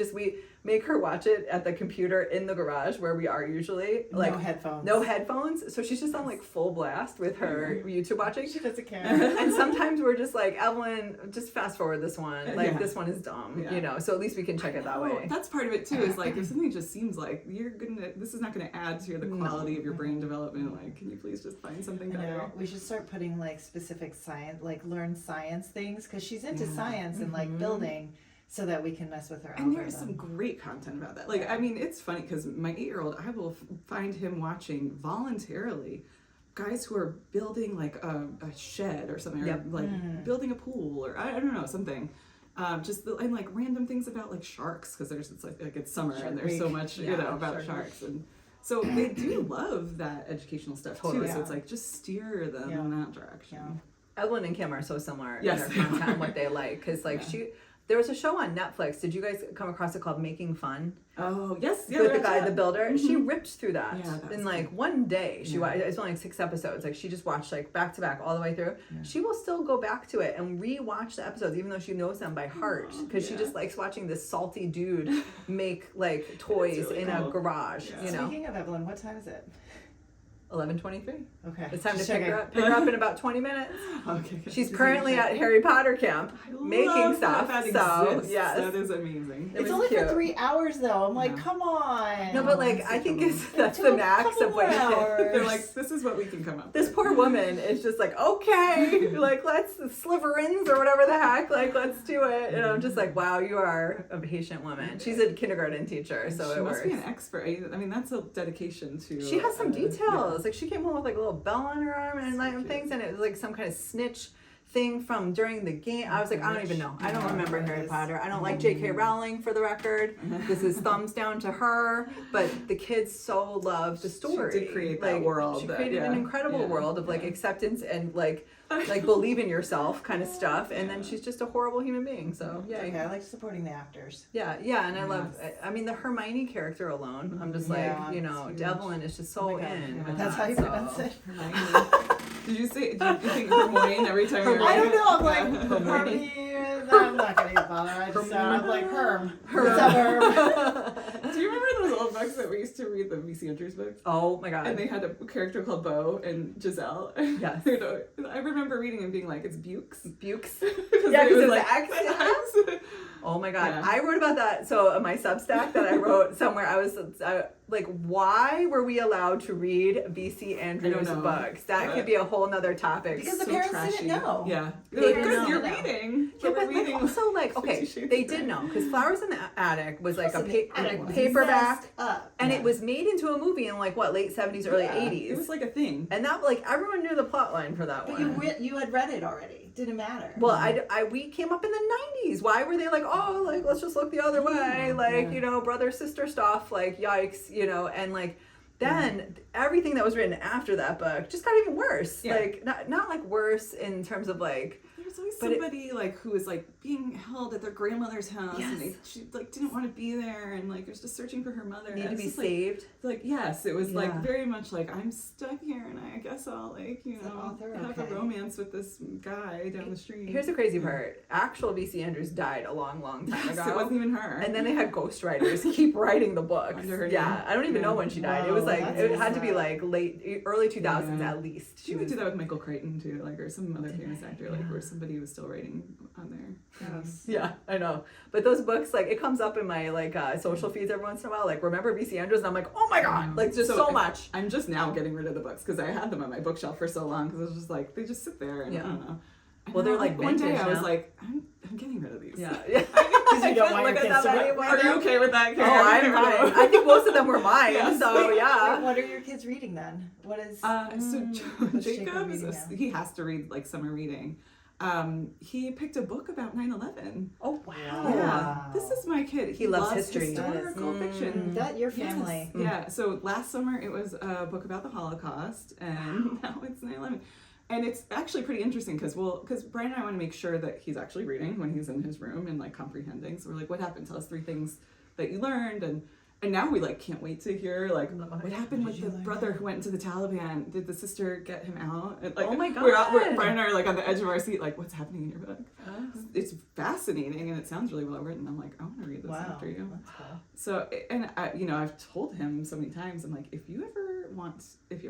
make her watch it at the computer in the garage where we are usually. Like, no headphones. No headphones. So she's just on like full blast with her YouTube watching. She doesn't care. And sometimes we're just like, Evelyn, just fast forward this one. Like, Yeah. this one is dumb, Yeah. you know? So at least we can check it that way. That's part of it too, is like if something just seems like this is not gonna add to the quality of your brain development, like can you please just find something I better? know. We should start putting like specific science, like learn science things, because she's into science and like building, so that we can mess with her And algorithm. there's some great content about that. Like, I mean, it's funny because my 8-year-old, I will find him watching voluntarily guys who are building like a shed or something, Yep. or like building a pool, or I don't know, something. And like random things about like sharks, because it's like it's summer Shark and there's so Week. much Yeah, about Shark sharks, and so they do love that educational stuff Totally. too. So Yeah. it's like just steer them Yeah. in that direction. Yeah. Evelyn and Kim are so similar Yes. in their content and what they like. Because, like, Yeah. there was a show on Netflix. Did you guys come across it called Making Fun? Oh yes, yeah. With the that's guy, it. the builder. She ripped through that Yeah, that was in like good. one day. She Yeah. watched, it's only like 6 episodes. Like, she just watched like back to back all the way through. Yeah. She will still go back to it and rewatch the episodes, even though she knows them by heart. Because she yeah. just likes watching this salty dude make like toys really in a cool. garage, Yeah. you know? Speaking of Evelyn, what time is it? 11:23. Okay. It's time to Just pick her checking. up in about 20 minutes. Okay. good. She's Just currently making at sure. Harry Potter camp I making love stuff. That So, exists. yes. That is amazing. It It's was only cute. for 3 hours though. I'm like, Yeah. come on. No, but like I think that's the max of what you can. They're like, this is what we can come up This with. poor woman is just like, okay, like let's Slytherins or whatever the heck, like let's do it. And I'm just like, wow, you are a patient woman. She's a kindergarten teacher, so she it must works. be an expert. I mean, that's a dedication to. She has some yeah. details. Like she came home with like a little bell on her arm and like cute. things, and it was like some kind of snitch thing from during the game. I was like, I don't even know. I don't Yeah. remember Harry Yes. Potter. I don't like J.K. Rowling, for the record. This is thumbs down to her. But the kids so love the story. did create that Like, world She that- created an yeah. incredible Yeah. world of like Yeah. acceptance and like believe in yourself kind of stuff. And then she's just a horrible human being. So Okay, yeah. I like supporting the actors. Yeah, and I love. I mean, the Hermione character alone. I'm just Yeah, like, you know, it's huge. Devlin is just so Oh my God, in. yeah. with That's that, how you so. pronounce it. Hermione. Did you think Hermione every time you I don't know. I'm like Hermione. Hermione. I'm not gonna even bother. I just I'm like Herm. Herm. What's up, Herm? Do you remember those old books that we used to read, the V.C. Andrews books? Oh my god. And they had a character called Beau and Giselle. Yes. You know, I remember reading and being like, it's Bukes. Bukes. Because Yeah, it 'cause was it's like X, the X. Oh my god. Yeah. I wrote about that. So my Substack that I wrote somewhere, I was like, why were we allowed to read V.C. Andrews know. books? That could be a whole nother topic. Because the So parents trashy. didn't know. Yeah. They They're like, didn't good, know. you're reading. Yeah, We're but like reading. also like 50 okay, Shades they of did Grey. know because Flowers in the Attic was like a Attic was paperback, messed up. and Yeah. it was made into a movie in like what late 70s, early Yeah, 80s, It was like a thing. and that like everyone knew the plot line for that But one. you had read it already. Didn't matter. Well, we came up in the 90s. Why were they like, oh, like, let's just look the other way? Like, Yeah. you know, brother, sister stuff, like, yikes, you know, and like, then everything that was written after that book just got even worse. Yeah. Like, not like worse in terms of like, There's always But it- somebody like who was like being held at their grandmother's house, Yes. and she like didn't want to be there, and like was just searching for her mother. need to It's be just, saved. Like yes, it was Yeah. like very much like I'm stuck here, and I guess I'll like Is the author have okay? a romance with this guy down the street. Here's the crazy part. Actual V.C. Andrews died a long, long time Yes, ago. it wasn't even her. And then they had ghostwriters keep writing the books. Under her Yeah, name. I don't even know Yeah. when she died. It was Whoa, like that's it had to be sad. like early 2000s Yeah. at least. She would do that with Michael Crichton too, like or some other famous actor, like Yeah. where somebody was still writing on there. Yes. Yeah, I know. But those books, like, it comes up in my like social feeds every once in a while. Like, remember V.C. Andrews? And I'm like, oh my god, like just so much. I'm just now getting rid of the books because I had them on my bookshelf for so long because it was just like they just sit there and Yeah. I don't know. And Well, they're now, like one day vintage I was now. like, I'm getting rid of these. Yeah. Because you don't want your Look at kids that to anymore. Are you okay with that? Oh, Karen? I'm Getting rid of fine. them. I think most of them were mine. Yes. So Wait, yeah. what are your kids reading then? What is? So What's Jacob Jacob reading is now? he has to read like summer reading. He picked a book about 9/11. Oh wow. Yeah, this is my kid. He loves history. historical That is- fiction. That your Yes. family. Yeah. So last summer it was a book about the Holocaust, and now it's 9/11. And it's actually pretty interesting because Brian and I want to make sure that he's actually reading when he's in his room and like comprehending. So we're like, what happened? Tell us 3 things that you learned. And now we like can't wait to hear like What what happened with did the you learn brother that? who went into the Taliban. Did the sister get him out? And, like, Oh my Brian God. and I are like on the edge of our seat, like what's happening in your book? Oh. It's fascinating and it sounds really well written. I'm like, I want to read this Wow, after you. that's cool. So, and I, you know, I've told him so many times, I'm like, if you have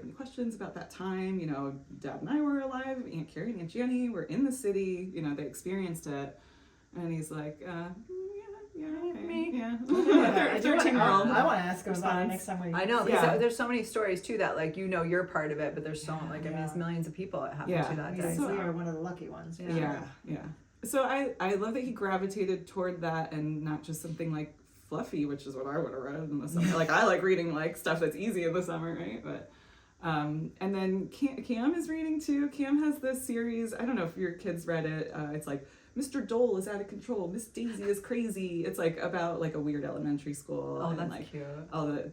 any questions about that time, you know, Dad and I were alive, Aunt Carrie and Aunt Jenny were in the city, you know, they experienced it. And he's like, Me. yeah. I do want 13-year-old. I want to ask him about it response. next time we. I know. Yeah. There's so many stories too that like you're part of it, but there's so like I mean, Yeah. it's millions of people it happened Yeah. to that We day. So- are one of the lucky ones. Yeah. So I love that he gravitated toward that and not just something like fluffy, which is what I would have read in the summer. Like I like reading like stuff that's easy in the summer, right? But and then Cam is reading too. Cam has this series. I don't know if your kids read it. It's like Mr. Dole is out of control. Miss Daisy is crazy. It's like about like a weird elementary school. Oh, and that's like cute.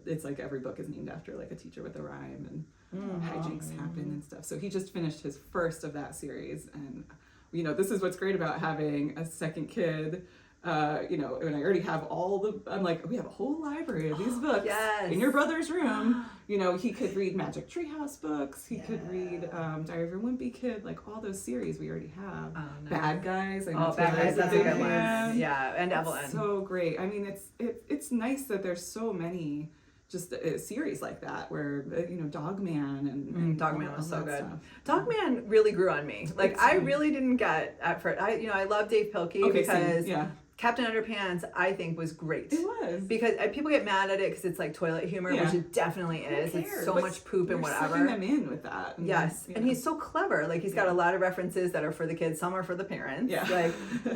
it's like every book is named after like a teacher with a rhyme and Mm. hijinks happen and stuff. So he just finished his first of that series, and you know this is what's great about having a second kid. You know, and I already have I'm like, we have a whole library of these books Yes. in your brother's room. You know, he could read Magic Treehouse books. He could Yeah. read Diary of a Wimpy Kid. Like all those series we already have. Oh, nice. Bad Guys. I know Oh, Bad Taylor's Guys, that's a big good one. fan. Yeah, and It's Evelyn. so great. I mean, it's nice that there's so many just series like that where you know Dogman and Dogman all was so that good. stuff. Dogman really grew on me. Like It's I fun. really didn't get at first. I love Dave Pilkey Okay, same. because Yeah, Captain Underpants I think was great. it was. Because people get mad at it because it's like toilet humor, Yeah. which it definitely is. Who It's cares? so But much poop and You're whatever. sucking them in with that. Yes, you and know. he's so clever. Like he's got Yeah. a lot of references that are for the kids. Some are for the parents. Yeah. Like,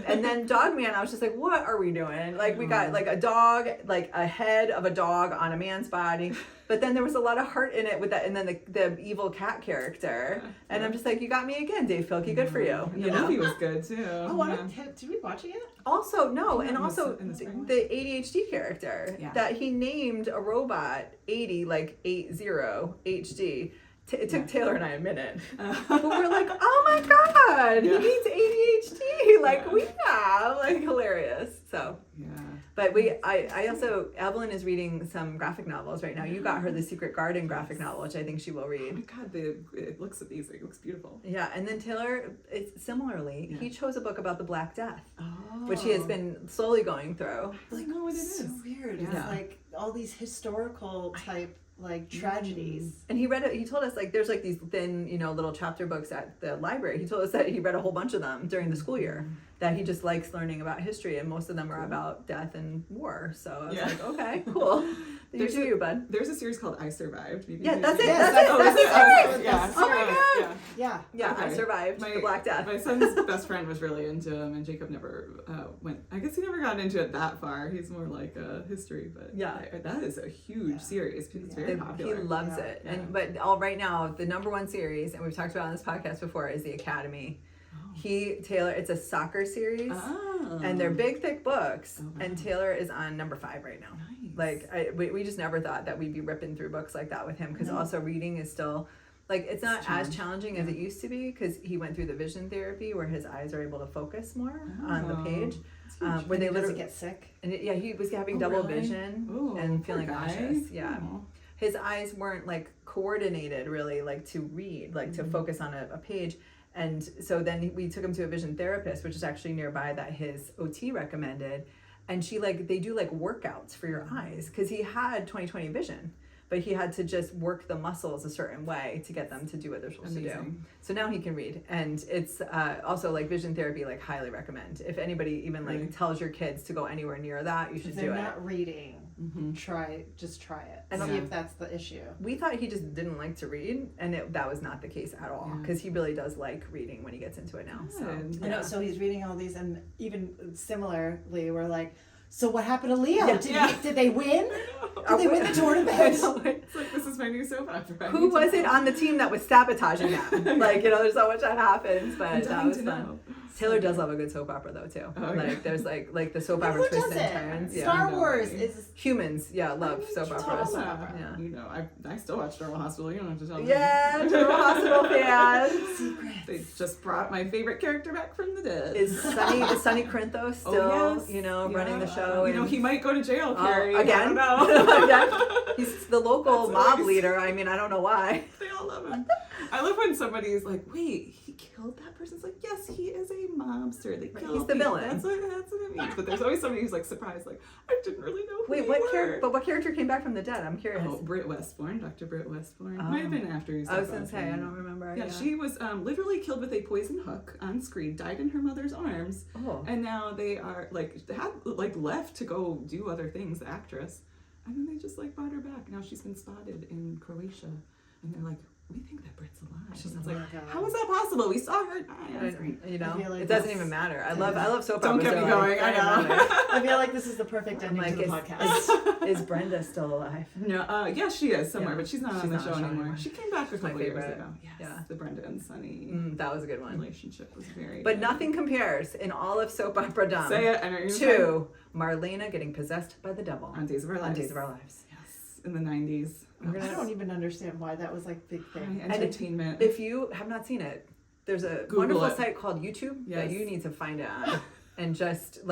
and then Dogman, I was just like, what are we doing? Like we got like a dog, like a head of a dog on a man's body, but then there was a lot of heart in it with that, and then the evil cat character. Yeah. And I'm just like, you got me again, Dave Pilkey. Good for you. And You the know. movie was good too. Oh, yeah. did we watch it yet? Also, no, and in the also in the spring. the ADHD character Yeah. that he named a robot 80, like 80 HD. It took Yeah. Taylor and I a minute. But we're like, oh my god, Yeah. he needs ADHD. Like Yeah. we have, like hilarious. So, Yeah. but I also Evelyn is reading some graphic novels right now. You got her the Secret Garden graphic novel, which I think she will Oh my read. god, it looks amazing. It looks beautiful. Yeah, and then Taylor, it's similarly, Yeah. he chose a book about the Black Death, Oh. which he has been slowly going through. I don't know what it So is. weird. Yeah. It's like all these historical type like tragedies. And he read it. He told us like there's like these thin, little chapter books at the library. He told us that he read a whole bunch of them during the school year. That he just likes learning about history, and most of them are about death and war. So I was Yeah. like, okay, cool. You There's do a- you, bud. There's a series called I Survived. Maybe Yeah, you- that's it. Yes, That's it. Oh, That's is the it? Oh, series. yeah. Oh my Alright, God. Yeah. Yeah. Yeah, I Okay. survived the Black Death. My son's best friend was really into him, and Jacob never went. I guess he never got into it that far. He's more like history, but Yeah. that is a huge series. It's very He popular. loves Yeah. it. Yeah. And but right now, the number one series, and we've talked about on this podcast before, is The Academy. Taylor, it's a soccer series. Oh. And they're big, thick books. Oh, wow. And Taylor is on number 5 right now. Nice. Like, we just never thought that we'd be ripping through books like that with him because No. also reading is still, like, it's not as challenging. challenging as it used to be because he went through the vision therapy where his eyes are able to focus more on the Oh, page. that's huge. Where When they he doesn't literally get sick. and yeah, he was having Oh, double really? vision Ooh, and poor feeling guy. nauseous. Yeah. Oh. His eyes weren't like coordinated really, like to read, like to focus on a page. And so then we took him to a vision therapist, which is actually nearby that his OT recommended. And they do like workouts for your eyes because he had 20/20 vision, but he had to just work the muscles a certain way to get them to do what they're supposed to do. Amazing. So now he can read, and it's also like vision therapy, like highly recommend. If anybody even like Really? tells your kids to go anywhere near that, you If should they're do it. not reading, Mhm. just try it. And See yeah. if that's the issue. We thought he just didn't like to read, and that was not the case at all. Yeah. Because he really does like reading when he gets into it now. So Good. I know. So he's reading all these, and even similarly, we're like, so what happened to Leo? Yeah. Did they win? Are Did they we- win the tournament? I know, like, It's like this is my new soap opera. who was it on the team that was sabotaging them? Like, there's so much that happens, I'm but that dying was to fun. know. Taylor does love a good soap opera though too. Oh, like yeah. there's like the soap Who opera twists doesn't? and turns. Yeah. Star No Wars way. is Humans, love soap total operas. soap opera. Yeah. You know, I still watch General Hospital. You don't have to tell me. Yeah, General Hospital fan. secret. They just brought my favorite character back from the dead. Is Sonny Corinthos still, yes. running the Yeah. show? You know, and- he might go to jail, Oh, Carrie. again? I don't know. Again? He's the local That's mob always- leader. I mean, I don't know why. They all love him. I love when somebody's like, wait, he killed that person. It's like, yes, he is a mobster. They Right, kill he's the people. villain. That's what it means. But there's always somebody who's like surprised, like, I didn't really know who Wait, you what were. character? But what character came back from the dead? I'm curious. Oh, Britt Westbourne, Dr. Britt Westbourne. Oh. Might have been after he I was stopped gonna say, I watching. don't remember. Yeah, she was literally killed with a poison hook on screen, died in her mother's arms, Oh. and now they are had left to go do other things, the actress, and then they just brought her back. Now she's been spotted in Croatia, and they're like, we think that Britt's alive. She's And it's alive. like, how is that possible? We saw her die on screen. You know, I feel like it doesn't that's- even matter. I love soap Don't operas. get me so, going. I doesn't know. matter. I feel like this is the perfect I'm ending like, to the podcast. is Brenda still alive? No, yes, she is somewhere, Yeah. but she's not She's on the not show on the show anymore. anymore. She came back a She's my couple years favorite. ago. Yes, Yeah. the Brenda and Sunny That was a good one. relationship was very. But good. nothing compares in all of soap opera dumb Say it. I know you're gonna say it. to Marlena getting possessed by the devil On Days of Our on Lives. Days of Our Lives. Yes, in the 90s. We're I gonna- don't even understand why that was big thing. High entertainment. If you have not seen it, there's a Google wonderful it. site called YouTube that Yes. you need to find it on. And just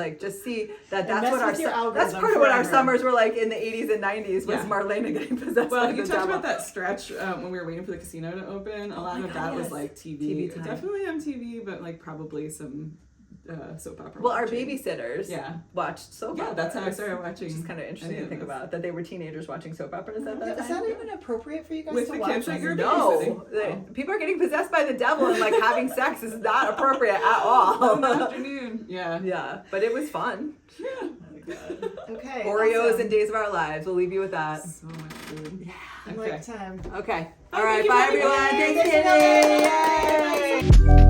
see that And that's mess what our with your that's algorithm part of what our forever. summers were like in the 80s and 90s was Yeah. Marlena getting possessed Well, by you the talked devil. about that stretch when we were waiting for the casino to open. A lot my of God, that was yes. like TV. TV time. Definitely MTV, but probably some soap opera. Well, our watching. babysitters Yeah. watched soap Yeah, operas. that's how I started watching. Which is kind of interesting any to of think this. about, that they were teenagers watching soap operas at that Is time. that even appropriate for you guys With to the watch? kids that you're No, babysitting. Oh. people are getting possessed by the devil and having sex is not appropriate at all. In the afternoon. Yeah. Yeah, but it was fun. Yeah. Okay. Oreos awesome. and Days of Our Lives. We'll leave you with that. So much food. I'm Okay. like time. Okay. Oh, All right. thank you Bye, for everyone. having me. Thanks, Thanks, Kitty. Kitty. Yay.